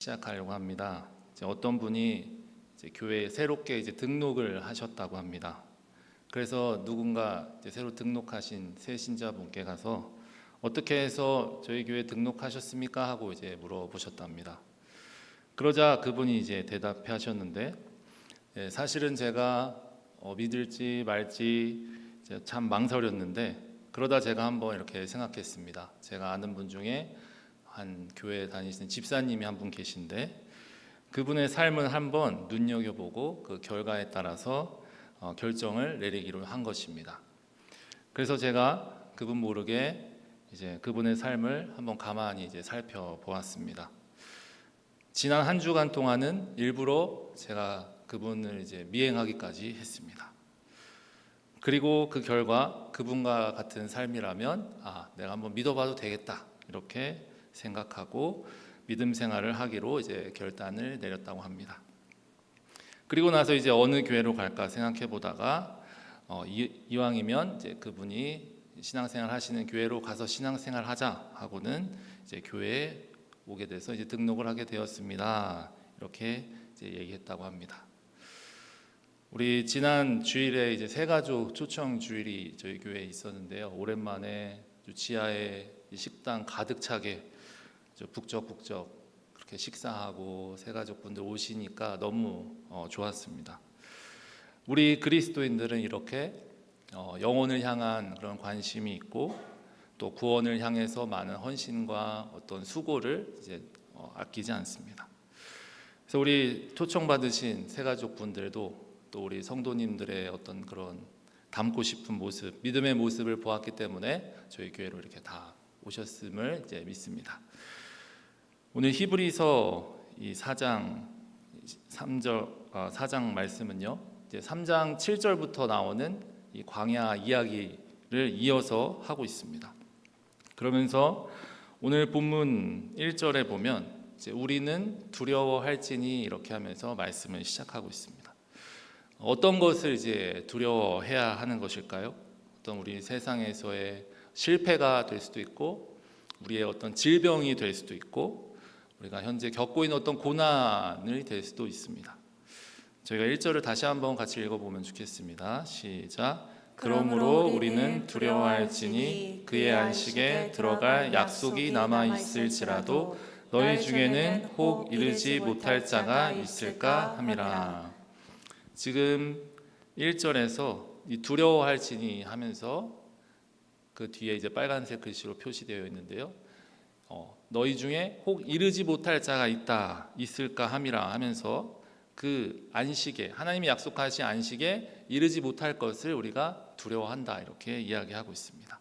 시작하려고 합니다. 어떤 분이 교회에 새롭게 등록을 하셨다고 합니다. 그래서 누군가 새로 등록하신 새 신자분께 가서 어떻게 해서 저희 교회에 등록하셨습니까? 하고 물어보셨답니다. 그러자 그분이 대답해 하셨는데, 사실은 제가 믿을지 말지 참 망설였는데, 그러다 제가 한번 이렇게 생각했습니다. 제가 아는 분 중에 한 교회 다니시는 집사님이 한 분 계신데, 그분의 삶을 한번 눈여겨보고 그 결과에 따라서 결정을 내리기로 한 것입니다. 그래서 제가 그분 모르게 그분의 삶을 한번 가만히 살펴보았습니다. 지난 한 주간 동안은 일부러 제가 그분을 미행하기까지 했습니다. 그리고 그 결과 그분과 같은 삶이라면 내가 한번 믿어봐도 되겠다 이렇게 생각하고 믿음 생활을 하기로 결단을 내렸다고 합니다. 그리고 나서 어느 교회로 갈까 생각해 보다가 이왕이면 그분이 신앙생활 하시는 교회로 가서 신앙생활 하자 하고는 교회에 오게 돼서 등록을 하게 되었습니다. 이렇게 얘기했다고 합니다. 우리 지난 주일에 새가족 초청 주일이 저희 교회에 있었는데요. 오랜만에 지하에 식당 가득 차게 북적북적 그렇게 식사하고 새가족분들 오시니까 너무 좋았습니다. 우리 그리스도인들은 이렇게 영혼을 향한 그런 관심이 있고 또 구원을 향해서 많은 헌신과 어떤 수고를 아끼지 않습니다. 그래서 우리 초청받으신 새가족분들도 또 우리 성도님들의 어떤 그런 닮고 싶은 모습, 믿음의 모습을 보았기 때문에 저희 교회로 이렇게 다 오셨음을 믿습니다. 오늘 히브리서 이 4장 말씀은요. 3장 7절부터 나오는 이 광야 이야기를 이어서 하고 있습니다. 그러면서 오늘 본문 1절에 보면 우리는 두려워할지니 이렇게 하면서 말씀을 시작하고 있습니다. 어떤 것을 두려워해야 하는 것일까요? 어떤 우리 세상에서의 실패가 될 수도 있고 우리의 어떤 질병이 될 수도 있고 우리가 현재 겪고 있는 어떤 고난이 될 수도 있습니다. 저희가 1절을 다시 한번 같이 읽어보면 좋겠습니다. 시작. 그러므로 우리는 두려워할지니 그의 안식에 들어갈 약속이 남아있을지라도 너희 중에는 혹 이르지 못할 자가 있을까 함이라. 지금 1절에서 이 두려워할지니 하면서 그 뒤에 빨간색 글씨로 표시되어 있는데요. 너희 중에 혹 이르지 못할 자가 있을까 함이라 하면서 그 안식에 하나님이 약속하신 안식에 이르지 못할 것을 우리가 두려워한다 이렇게 이야기하고 있습니다.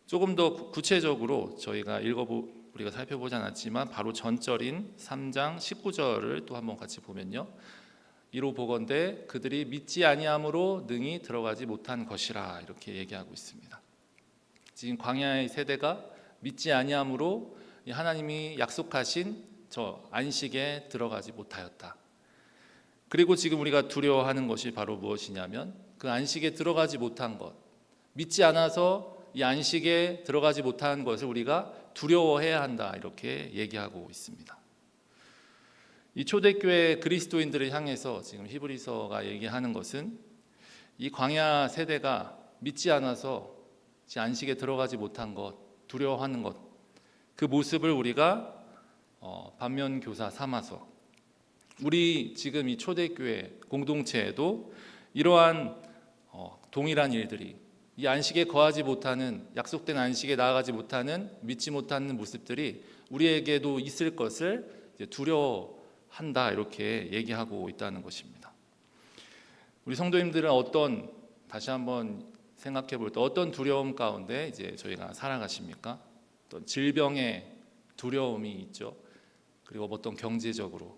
조금 더 구체적으로 저희가 우리가 살펴보지 않았지만 바로 전절인 3장 19절을 또 한번 같이 보면요. 이로 보건대 그들이 믿지 아니함으로 능히 들어가지 못한 것이라 이렇게 얘기하고 있습니다. 지금 광야의 세대가 믿지 아니함으로 하나님이 약속하신 저 안식에 들어가지 못하였다. 그리고 지금 우리가 두려워하는 것이 바로 무엇이냐면 그 안식에 들어가지 못한 것, 믿지 않아서 이 안식에 들어가지 못한 것을 우리가 두려워해야 한다 이렇게 얘기하고 있습니다. 이 초대교회 그리스도인들을 향해서 지금 히브리서가 얘기하는 것은 이 광야 세대가 믿지 않아서 안식에 들어가지 못한 것, 두려워하는 것, 그 모습을 우리가 반면교사 삼아서 우리 지금 이 초대교회 공동체에도 이러한 동일한 일들이 이 안식에 거하지 못하는 약속된 안식에 나아가지 못하는 믿지 못하는 모습들이 우리에게도 있을 것을 두려워한다 이렇게 얘기하고 있다는 것입니다. 우리 성도님들은 다시 한번 생각해 볼 때 어떤 두려움 가운데 저희가 살아가십니까? 어떤 질병의 두려움이 있죠. 그리고 어떤 경제적으로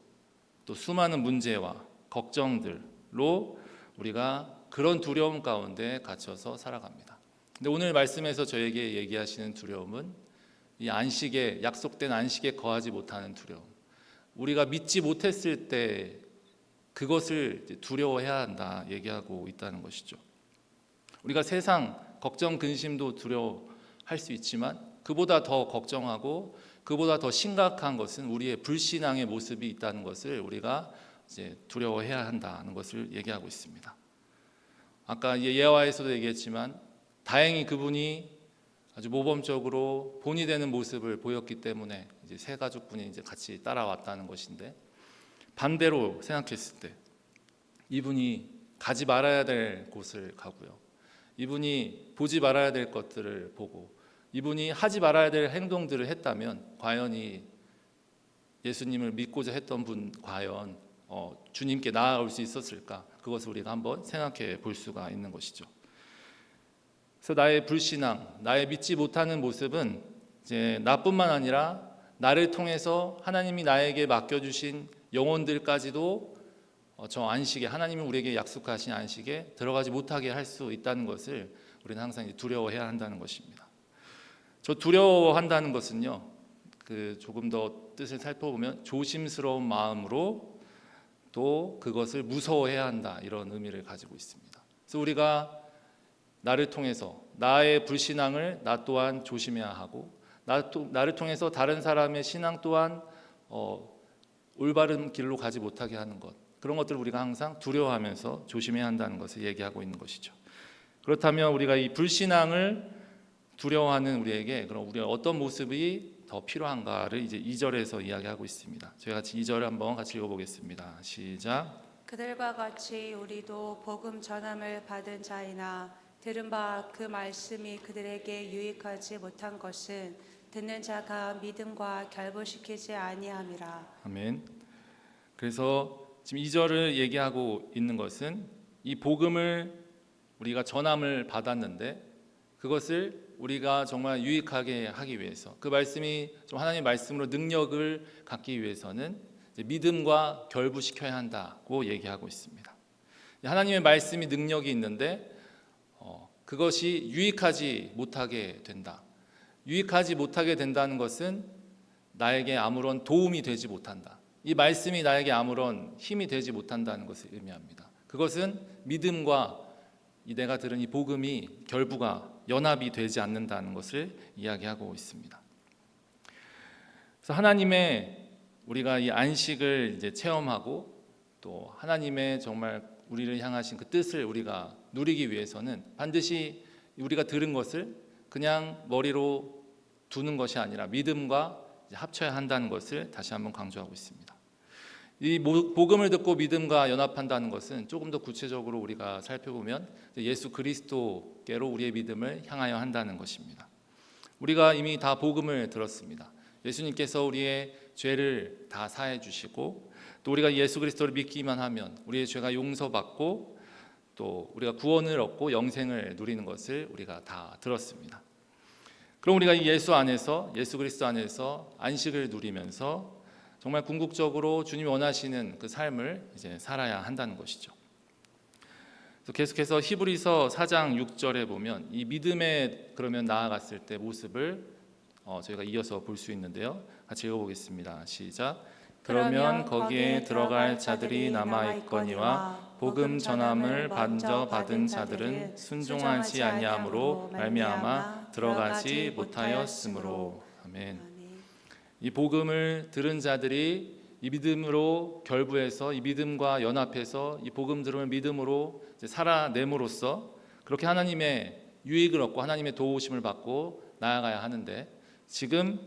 또 수많은 문제와 걱정들로 우리가 그런 두려움 가운데 갇혀서 살아갑니다. 근데 오늘 말씀에서 저에게 얘기하시는 두려움은 이 약속된 안식에 거하지 못하는 두려움. 우리가 믿지 못했을 때 그것을 두려워해야 한다 얘기하고 있다는 것이죠. 우리가 세상 걱정 근심도 두려워할 수 있지만 그보다 더 걱정하고 그보다 더 심각한 것은 우리의 불신앙의 모습이 있다는 것을 우리가 이제 두려워해야 한다는 것을 얘기하고 있습니다. 아까 예화에서도 얘기했지만 다행히 그분이 아주 모범적으로 본이 되는 모습을 보였기 때문에 이제 세 가족분이 이제 같이 따라왔다는 것인데, 반대로 생각했을 때 이분이 가지 말아야 될 곳을 가고요, 이분이 보지 말아야 될 것들을 보고, 이분이 하지 말아야 될 행동들을 했다면 과연 이 예수님을 믿고자 했던 분 과연 주님께 나아올 수 있었을까? 그것을 우리가 한번 생각해 볼 수가 있는 것이죠. 그래서 나의 불신앙, 나의 믿지 못하는 모습은 이제 나뿐만 아니라 나를 통해서 하나님이 나에게 맡겨주신 영혼들까지도 저 안식에, 하나님이 우리에게 약속하신 안식에 들어가지 못하게 할 수 있다는 것을 우리는 항상 두려워해야 한다는 것입니다. 저 두려워한다는 것은요, 조금 더 뜻을 살펴보면 조심스러운 마음으로 또 그것을 무서워해야 한다, 이런 의미를 가지고 있습니다. 그래서 우리가 나를 통해서 나의 불신앙을 나 또한 조심해야 하고, 나를 통해서 다른 사람의 신앙 또한 올바른 길로 가지 못하게 하는 것, 그런 것들을 우리가 항상 두려워하면서 조심해야 한다는 것을 얘기하고 있는 것이죠. 그렇다면 우리가 이 불신앙을 두려워하는 우리에게 그럼 우리가 어떤 모습이 더 필요한가를 이제 2절에서 이야기하고 있습니다. 저희 같이 2절을 한번 같이 읽어보겠습니다. 시작. 그들과 같이 우리도 복음 전함을 받은 자이나 들은 바 그 말씀이 그들에게 유익하지 못한 것은 듣는 자가 믿음과 결부시키지 아니함이라. 아멘. 그래서 지금 2절을 얘기하고 있는 것은 이 복음을 우리가 전함을 받았는데 그것을 우리가 정말 유익하게 하기 위해서, 그 말씀이 좀 하나님의 말씀으로 능력을 갖기 위해서는 이제 믿음과 결부시켜야 한다고 얘기하고 있습니다. 하나님의 말씀이 능력이 있는데 그것이 유익하지 못하게 된다. 유익하지 못하게 된다는 것은 나에게 아무런 도움이 되지 못한다. 이 말씀이 나에게 아무런 힘이 되지 못한다는 것을 의미합니다. 그것은 믿음과 내가 들은 이 복음이 결부가 연합이 되지 않는다는 것을 이야기하고 있습니다. 그래서 하나님의 우리가 이 안식을 이제 체험하고 또 하나님의 정말 우리를 향하신 그 뜻을 우리가 누리기 위해서는 반드시 우리가 들은 것을 그냥 머리로 두는 것이 아니라 믿음과 합쳐야 한다는 것을 다시 한번 강조하고 있습니다. 이 복음을 듣고 믿음과 연합한다는 것은 조금 더 구체적으로 우리가 살펴보면 예수 그리스도께로 우리의 믿음을 향하여 한다는 것입니다. 우리가 이미 다 복음을 들었습니다. 예수님께서 우리의 죄를 다 사해 주시고 또 우리가 예수 그리스도를 믿기만 하면 우리의 죄가 용서받고 또 우리가 구원을 얻고 영생을 누리는 것을 우리가 다 들었습니다. 그럼 우리가 이 예수 안에서, 예수 그리스도 안에서 안식을 누리면서 정말 궁극적으로 주님이 원하시는 그 삶을 이제 살아야 한다는 것이죠. 그래서 계속해서 히브리서 4장 6절에 보면 이 믿음에 그러면 나아갔을 때 모습을 저희가 이어서 볼 수 있는데요. 같이 읽어보겠습니다. 시작. 그러면 거기에 들어갈 자들이 남아 있거니와 복음 전함을 먼저 받은 자들은 순종하지 아니함으로 말미암아 들어가지 못하였으므로. 아멘. 이 복음을 들은 자들이 이 믿음으로 결부해서 이 믿음과 연합해서 이 복음 들음을 믿음으로 이제 살아냄으로써 그렇게 하나님의 유익을 얻고 하나님의 도우심을 받고 나아가야 하는데, 지금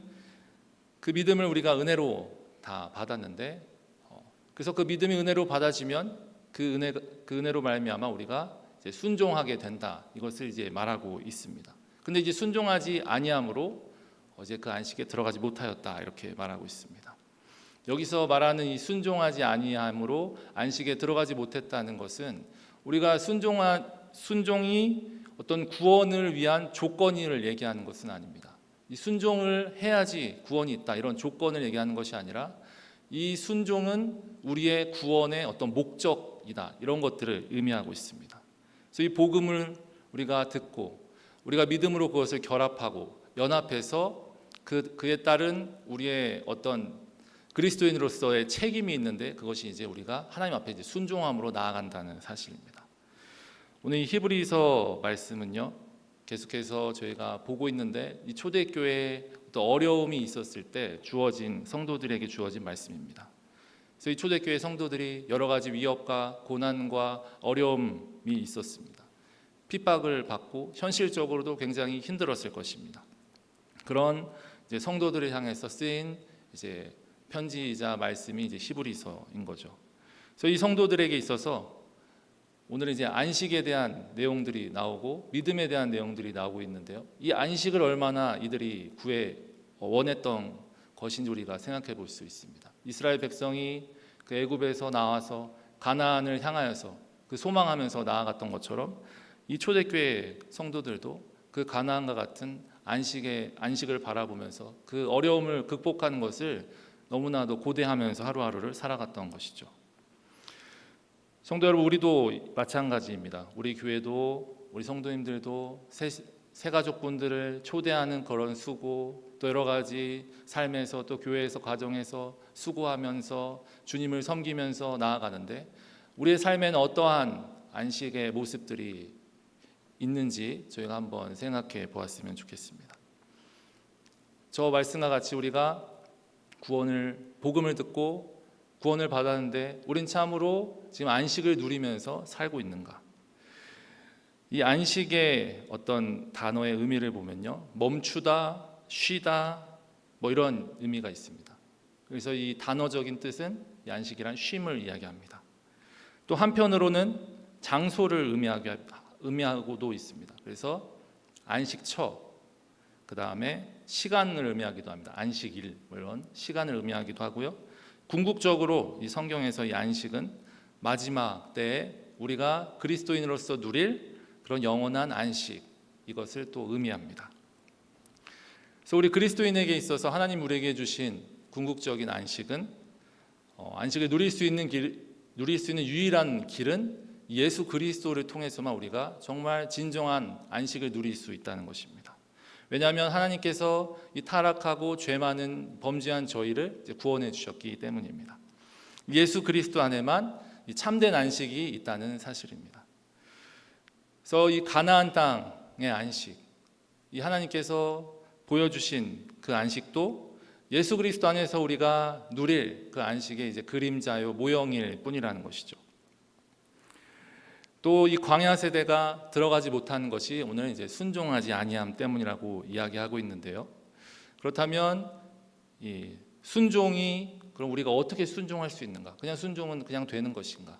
그 믿음을 우리가 은혜로 다 받았는데 그래서 그 믿음이 은혜로 받아지면 그 은혜로 말미암아 우리가 이제 순종하게 된다, 이것을 이제 말하고 있습니다. 근데 이제 순종하지 아니함으로 어제 그 안식에 들어가지 못하였다, 이렇게 말하고 있습니다. 여기서 말하는 이 순종하지 아니함으로 안식에 들어가지 못했다는 것은 우리가 순종이 어떤 구원을 위한 조건을 얘기하는 것은 아닙니다. 이 순종을 해야지 구원이 있다, 이런 조건을 얘기하는 것이 아니라 이 순종은 우리의 구원의 어떤 목적이다, 이런 것들을 의미하고 있습니다. 그래서 이 복음을 우리가 듣고 우리가 믿음으로 그것을 결합하고 연합해서 그에 따른 우리의 어떤 그리스도인으로서의 책임이 있는데 그것이 이제 우리가 하나님 앞에 이제 순종함으로 나아간다는 사실입니다. 오늘 이 히브리서 말씀은요, 계속해서 저희가 보고 있는데 이 초대교회에 어떤 어려움이 있었을 때 성도들에게 주어진 말씀입니다. 그래서 이 초대교회 성도들이 여러 가지 위협과 고난과 어려움이 있었습니다. 핍박을 받고 현실적으로도 굉장히 힘들었을 것입니다. 그런 이제 성도들을 향해서 쓰인 이제 편지이자 말씀이 이제 히브리서인 거죠. 그래서 이 성도들에게 있어서 오늘은 이제 안식에 대한 내용들이 나오고 믿음에 대한 내용들이 나오고 있는데요. 이 안식을 얼마나 이들이 원했던 것인지 우리가 생각해 볼 수 있습니다. 이스라엘 백성이 그 애굽에서 나와서 가나안을 향하여서 그 소망하면서 나아갔던 것처럼 이 초대교회 성도들도 그 가나안과 같은 안식을 바라보면서 그 어려움을 극복하는 것을 너무나도 고대하면서 하루하루를 살아갔던 것이죠. 성도 여러분, 우리도 마찬가지입니다. 우리 교회도 우리 성도님들도 새 가족분들을 초대하는 그런 수고, 또 여러 가지 삶에서 또 교회에서 가정에서 수고하면서 주님을 섬기면서 나아가는데 우리의 삶에는 어떠한 안식의 모습들이 있는지 저희가 한번 생각해 보았으면 좋겠습니다. 저 말씀과 같이 우리가 복음을 듣고 구원을 받았는데 우린 참으로 지금 안식을 누리면서 살고 있는가? 이 안식의 어떤 단어의 의미를 보면요, 멈추다, 쉬다, 뭐 이런 의미가 있습니다. 그래서 이 단어적인 뜻은 이 안식이란 쉼을 이야기합니다. 또 한편으로는 장소를 의미하고도 있습니다. 그래서 안식처, 그 다음에 시간을 의미하기도 합니다. 안식일, 물론 시간을 의미하기도 하고요. 궁극적으로 이 성경에서 이 안식은 마지막 때에 우리가 그리스도인으로서 누릴 그런 영원한 안식, 이것을 또 의미합니다. 그래서 우리 그리스도인에게 있어서 하나님 우리에게 주신 궁극적인 안식은 안식을 누릴 수 있는 유일한 길은 예수 그리스도를 통해서만 우리가 정말 진정한 안식을 누릴 수 있다는 것입니다. 왜냐하면 하나님께서 이 타락하고 죄 많은 범죄한 저희를 구원해 주셨기 때문입니다. 예수 그리스도 안에만 이 참된 안식이 있다는 사실입니다. 그래서 이 가나안 땅의 안식, 이 하나님께서 보여주신 그 안식도 예수 그리스도 안에서 우리가 누릴 그 안식의 이제 그림자요 모형일 뿐이라는 것이죠. 또 이 광야 세대가 들어가지 못하는 것이 오늘 이제 순종하지 아니함 때문이라고 이야기하고 있는데요. 그렇다면 이 순종이 그럼 우리가 어떻게 순종할 수 있는가? 그냥 순종은 그냥 되는 것인가?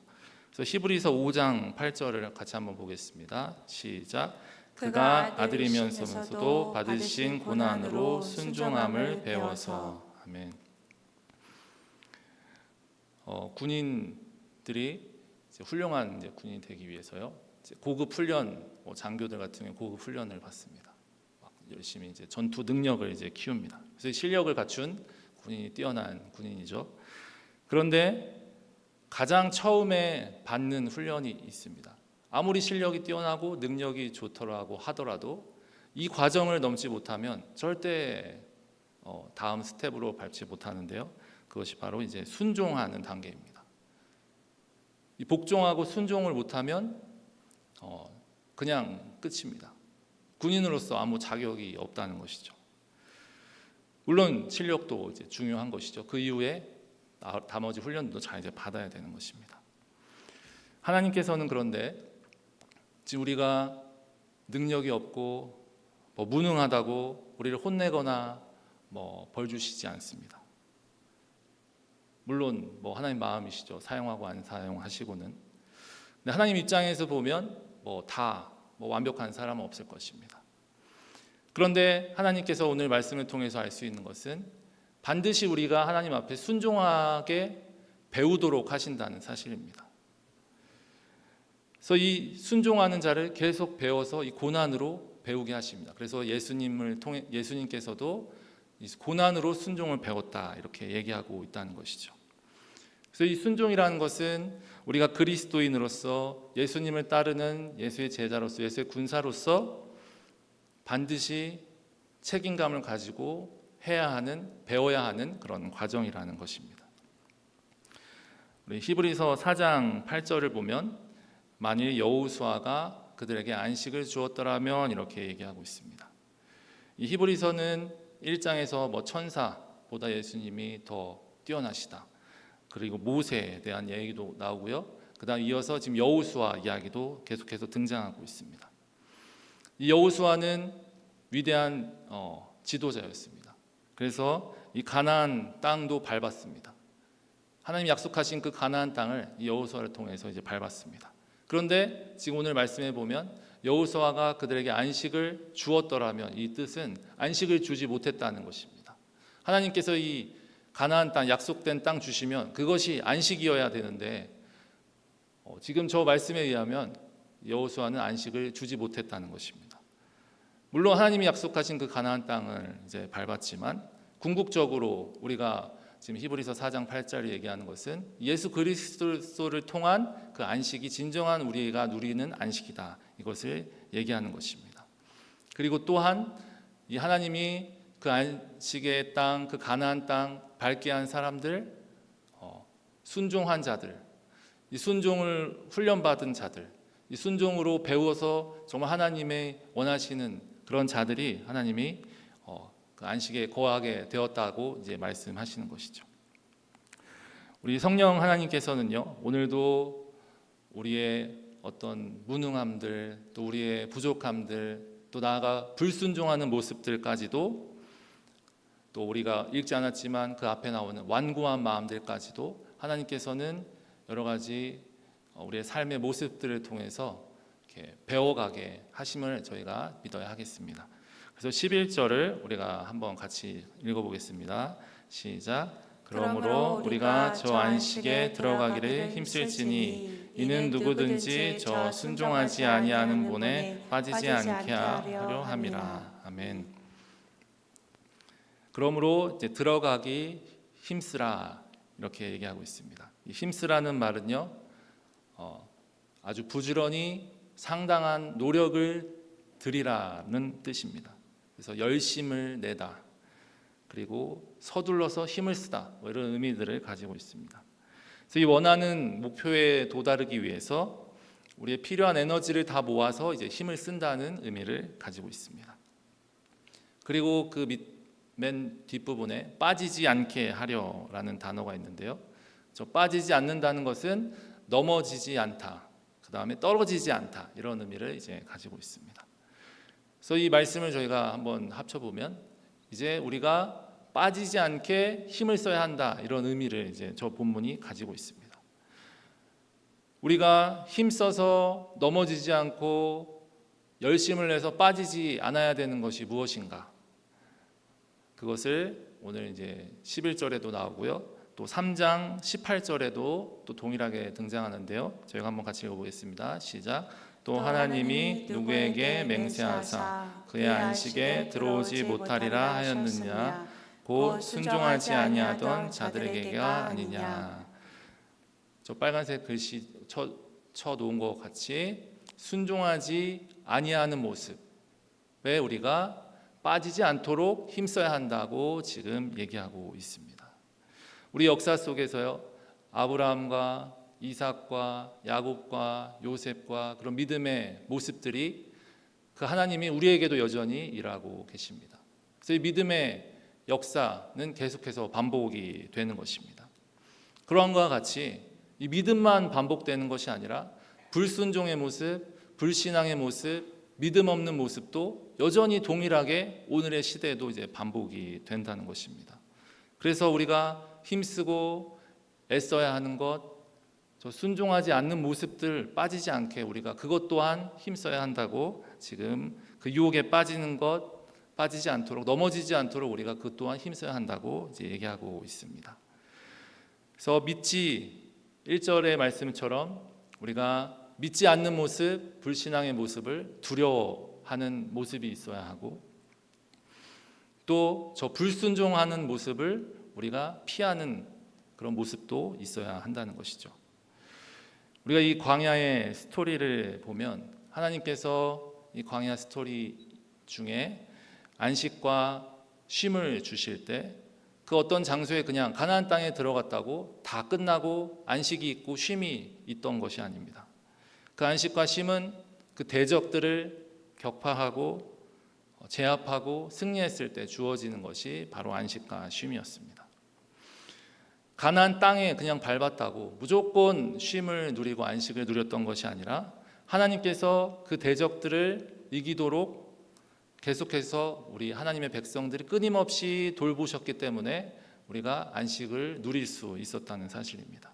그래서 히브리서 5장 8절을 같이 한번 보겠습니다. 시작. 그가 아들이면서도 받으신 고난으로 순종함을 배워서. 아멘. 군인들이 훌륭한 군인이 되기 위해서요, 고급 훈련, 장교들 같은 경우 고급 훈련을 받습니다. 열심히 이제 전투 능력을 이제 키웁니다. 그래서 실력을 갖춘 군인이 뛰어난 군인이죠. 그런데 가장 처음에 받는 훈련이 있습니다. 아무리 실력이 뛰어나고 능력이 좋더라고 하더라도 이 과정을 넘지 못하면 절대 다음 스텝으로 밟지 못하는데요. 그것이 바로 이제 순종하는 단계입니다. 이 복종하고 순종을 못하면 그냥 끝입니다. 군인으로서 아무 자격이 없다는 것이죠. 물론 실력도 이제 중요한 것이죠. 그 이후에 나머지 훈련도 잘 이제 받아야 되는 것입니다. 하나님께서는 그런데 지금 우리가 능력이 없고 무능하다고 우리를 혼내거나 벌 주시지 않습니다. 물론 하나님 마음이시죠. 사용하고 안 사용하시고는. 근데 하나님 입장에서 보면 다 완벽한 사람은 없을 것입니다. 그런데 하나님께서 오늘 말씀을 통해서 알 수 있는 것은 반드시 우리가 하나님 앞에 순종하게 배우도록 하신다는 사실입니다. 그래서 이 순종하는 자를 계속 배워서 이 고난으로 배우게 하십니다. 그래서 예수님께서도 고난으로 순종을 배웠다, 이렇게 얘기하고 있다는 것이죠. 그래서 이 순종이라는 것은 우리가 그리스도인으로서 예수님을 따르는 예수의 제자로서 예수의 군사로서 반드시 책임감을 가지고 배워야 하는 그런 과정이라는 것입니다. 우리 히브리서 4장 8절을 보면 만일 여호수아가 그들에게 안식을 주었더라면 이렇게 얘기하고 있습니다. 이 히브리서는 1장에서 뭐 천사보다 예수님이 더 뛰어나시다. 그리고 모세에 대한 얘기도 나오고요. 그다음 이어서 지금 여호수아 이야기도 계속해서 등장하고 있습니다. 이 여호수아는 위대한 지도자였습니다. 그래서 이 가나안 땅도 밟았습니다. 하나님 약속하신 그 가나안 땅을 이 여호수아를 통해서 이제 밟았습니다. 그런데 지금 오늘 말씀해 보면 여호수아가 그들에게 안식을 주었더라면 이 뜻은 안식을 주지 못했다는 것입니다. 하나님께서 이 가나안 땅, 약속된 땅 주시면 그것이 안식이어야 되는데 지금 저 말씀에 의하면 여호수아는 안식을 주지 못했다는 것입니다. 물론 하나님이 약속하신 그 가나안 땅을 이제 밟았지만 궁극적으로 우리가 지금 히브리서 4장 8절에 얘기하는 것은 예수 그리스도를 통한 그 안식이 진정한 우리가 누리는 안식이다. 이것을 얘기하는 것입니다. 그리고 또한 이 하나님이 그 안식의 땅, 그 가나안 땅 밟게 한 사람들, 순종한 자들, 이 순종을 훈련받은 자들, 이 순종으로 배워서 정말 하나님의 원하시는 그런 자들이 하나님이 그 안식에 거하게 되었다고 이제 말씀하시는 것이죠. 우리 성령 하나님께서는요, 오늘도 우리의 어떤 무능함들, 또 우리의 부족함들, 또 나아가 불순종하는 모습들까지도, 또 우리가 읽지 않았지만 그 앞에 나오는 완고한 마음들까지도 하나님께서는 여러 가지 우리의 삶의 모습들을 통해서 이렇게 배워가게 하심을 저희가 믿어야 하겠습니다. 그래서 11절을 우리가 한번 같이 읽어보겠습니다. 시작. 그러므로 우리가 저 안식에 들어가기를 힘쓸지니 이는 누구든지 저 순종하지 아니하는 본에 빠지지 않게 하려 함이라. 아멘. 그러므로 이제 들어가기 힘쓰라 이렇게 얘기하고 있습니다. 이 힘쓰라는 말은요, 아주 부지런히 상당한 노력을 들이라는 뜻입니다. 그래서 열심을 내다, 그리고 서둘러서 힘을 쓰다, 뭐 이런 의미들을 가지고 있습니다. 그래서 이 원하는 목표에 도달하기 위해서 우리의 필요한 에너지를 다 모아서 이제 힘을 쓴다는 의미를 가지고 있습니다. 그리고 그 맨 뒷부분에 빠지지 않게 하려라는 단어가 있는데요. 저 빠지지 않는다는 것은 넘어지지 않다, 그 다음에 떨어지지 않다, 이런 의미를 이제 가지고 있습니다. 그래서 이 말씀을 저희가 한번 합쳐보면 이제 우리가 빠지지 않게 힘을 써야 한다, 이런 의미를 이제 저 본문이 가지고 있습니다. 우리가 힘써서 넘어지지 않고 열심을 내서 빠지지 않아야 되는 것이 무엇인가? 그것을 오늘 이제 11절에도 나오고요. 또 3장 18절에도 또 동일하게 등장하는데요. 저희가 한번 같이 읽어보겠습니다. 시작. 또 하나님이 누구에게 맹세하사 그의 안식에 들어오지 못하리라 하였느냐? 곧 순종하지 아니하던 자들에게가 아니냐. 저 빨간색 글씨 쳐 놓은 것 같이 순종하지 아니하는 모습에 우리가 빠지지 않도록 힘써야 한다고 지금 얘기하고 있습니다. 우리 역사 속에서요, 아브라함과 이삭과 야곱과 요셉과 그런 믿음의 모습들이 그 하나님이 우리에게도 여전히 일하고 계십니다. 그래서 이 믿음의 역사는 계속해서 반복이 되는 것입니다. 그러한 것과 같이 이 믿음만 반복되는 것이 아니라 불순종의 모습, 불신앙의 모습, 믿음 없는 모습도 여전히 동일하게 오늘의 시대에도 이제 반복이 된다는 것입니다. 그래서 우리가 힘쓰고 애써야 하는 것, 저 순종하지 않는 모습들 빠지지 않게 우리가 그것 또한 힘써야 한다고 지금 그 유혹에 빠지는 것 빠지지 않도록, 넘어지지 않도록 우리가 그것 또한 힘써야 한다고 이제 얘기하고 있습니다. 그래서 믿지 1절의 말씀처럼 우리가 믿지 않는 모습, 불신앙의 모습을 두려워하는 모습이 있어야 하고, 또 저 불순종하는 모습을 우리가 피하는 그런 모습도 있어야 한다는 것이죠. 우리가 이 광야의 스토리를 보면 하나님께서 이 광야 스토리 중에 안식과 쉼을 주실 때 그 어떤 장소에 그냥 가나안 땅에 들어갔다고 다 끝나고 안식이 있고 쉼이 있던 것이 아닙니다. 그 안식과 쉼은 그 대적들을 격파하고 제압하고 승리했을 때 주어지는 것이 바로 안식과 쉼이었습니다. 가나안 땅에 그냥 밟았다고 무조건 쉼을 누리고 안식을 누렸던 것이 아니라 하나님께서 그 대적들을 이기도록 계속해서 우리 하나님의 백성들이 끊임없이 돌보셨기 때문에 우리가 안식을 누릴 수 있었다는 사실입니다.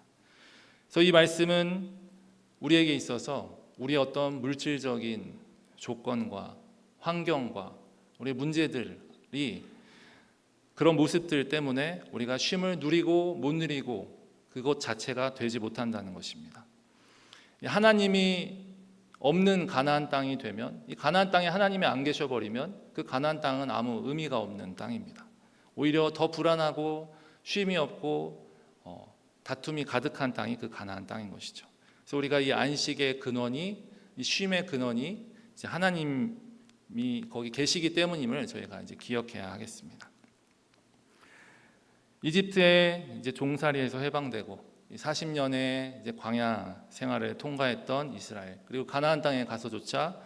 그래서 이 말씀은 우리에게 있어서 우리의 어떤 물질적인 조건과 환경과 우리의 문제들이 그런 모습들 때문에 우리가 쉼을 누리고 못 누리고 그것 자체가 되지 못한다는 것입니다. 하나님이 없는 가나안 땅이 되면, 이 가나안 땅에 하나님이 안 계셔 버리면 그 가나안 땅은 아무 의미가 없는 땅입니다. 오히려 더 불안하고 쉼이 없고 다툼이 가득한 땅이 그 가나안 땅인 것이죠. 그래서 우리가 이 안식의 근원이, 이 쉼의 근원이 이제 하나님이 거기 계시기 때문임을 저희가 이제 기억해야 하겠습니다. 이집트에 이제 종살이에서 해방되고 40년의 이제 광야 생활을 통과했던 이스라엘, 그리고 가나안 땅에 가서조차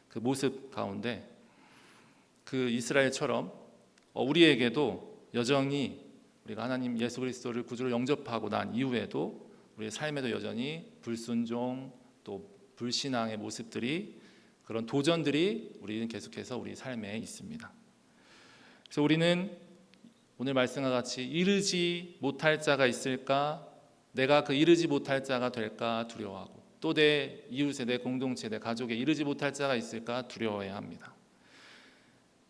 그 모습 가운데 그 이스라엘처럼 우리에게도 여전히 우리가 하나님 예수 그리스도를 구주로 영접하고 난 이후에도 우리의 삶에도 여전히 불순종 또 불신앙의 모습들이, 그런 도전들이 우리는 계속해서 우리 삶에 있습니다. 그래서 우리는 오늘 말씀과 같이 이르지 못할 자가 있을까, 내가 그 이르지 못할 자가 될까 두려워하고, 또 내 이웃에, 내 공동체, 내 가족에 이르지 못할 자가 있을까 두려워해야 합니다.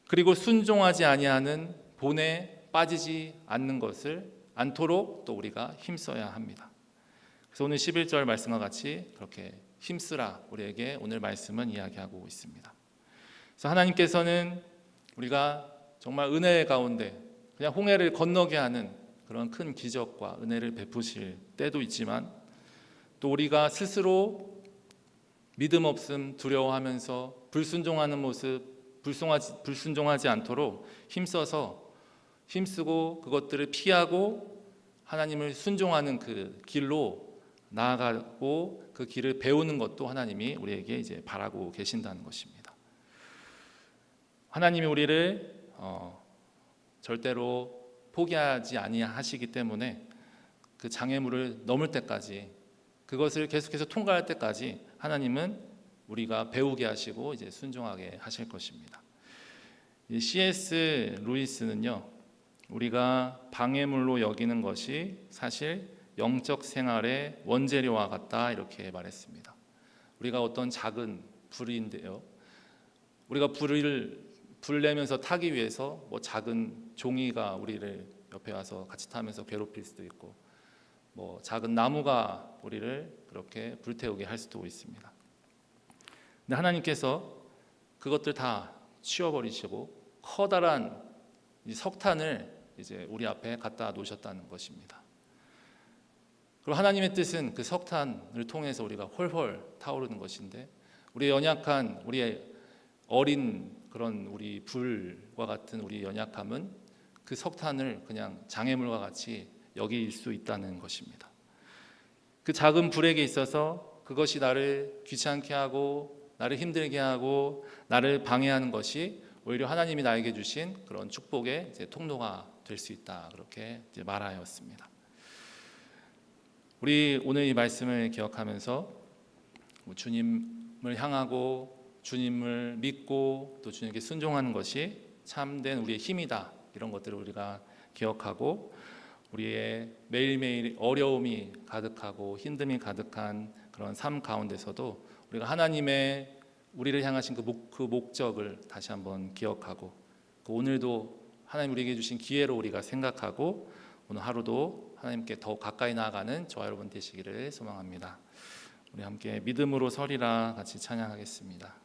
그리고 순종하지 아니하는 본에 빠지지 않는 것을 않도록 또 우리가 힘써야 합니다. 그래서 오늘 11절 말씀과 같이 그렇게 힘쓰라 우리에게 오늘 말씀은 이야기하고 있습니다. 그래서 하나님께서는 우리가 정말 은혜 가운데 그냥 홍해를 건너게 하는 그런 큰 기적과 은혜를 베푸실 때도 있지만, 또 우리가 스스로 믿음 없음 두려워하면서 불순종하는 모습, 불순종하지 않도록 힘쓰고 그것들을 피하고 하나님을 순종하는 그 길로 나아가고 그 길을 배우는 것도 하나님이 우리에게 이제 바라고 계신다는 것입니다. 하나님이 우리를 절대로 포기하지 아니하시기 때문에 그 장애물을 넘을 때까지, 그것을 계속해서 통과할 때까지 하나님은 우리가 배우게 하시고 이제 순종하게 하실 것입니다. C.S. 루이스는요, 우리가 방해물로 여기는 것이 사실 영적 생활의 원재료와 같다 이렇게 말했습니다. 우리가 어떤 작은 불인데요, 우리가 불 내면서 타기 위해서 뭐 작은 종이가 우리를 옆에 와서 같이 타면서 괴롭힐 수도 있고, 뭐 작은 나무가 우리를 그렇게 불태우게 할 수도 있습니다. 근데 하나님께서 그것들 다 치워버리시고 커다란 이 석탄을 이제 우리 앞에 갖다 놓으셨다는 것입니다. 그리고 하나님의 뜻은 그 석탄을 통해서 우리가 헐헐 타오르는 것인데, 우리의 연약한, 우리의 어린 그런 우리 불과 같은 우리 연약함은 그 석탄을 그냥 장애물과 같이 여길 수 있다는 것입니다. 그 작은 불에게 있어서 그것이 나를 귀찮게 하고 나를 힘들게 하고 나를 방해하는 것이 오히려 하나님이 나에게 주신 그런 축복의 이제 통로가 될 수 있다, 그렇게 이제 말하였습니다. 우리 오늘 이 말씀을 기억하면서 주님을 향하고 주님을 믿고 또 주님께 순종하는 것이 참된 우리의 힘이다, 이런 것들을 우리가 기억하고 우리의 매일매일 어려움이 가득하고 힘듦이 가득한 그런 삶 가운데서도 우리가 하나님의 우리를 향하신 그 목적을 다시 한번 기억하고, 그 오늘도 하나님 우리에게 주신 기회로 우리가 생각하고 오늘 하루도 하나님께 더 가까이 나아가는 저와 여러분 되시기를 소망합니다. 우리 함께 믿음으로 서리라 같이 찬양하겠습니다.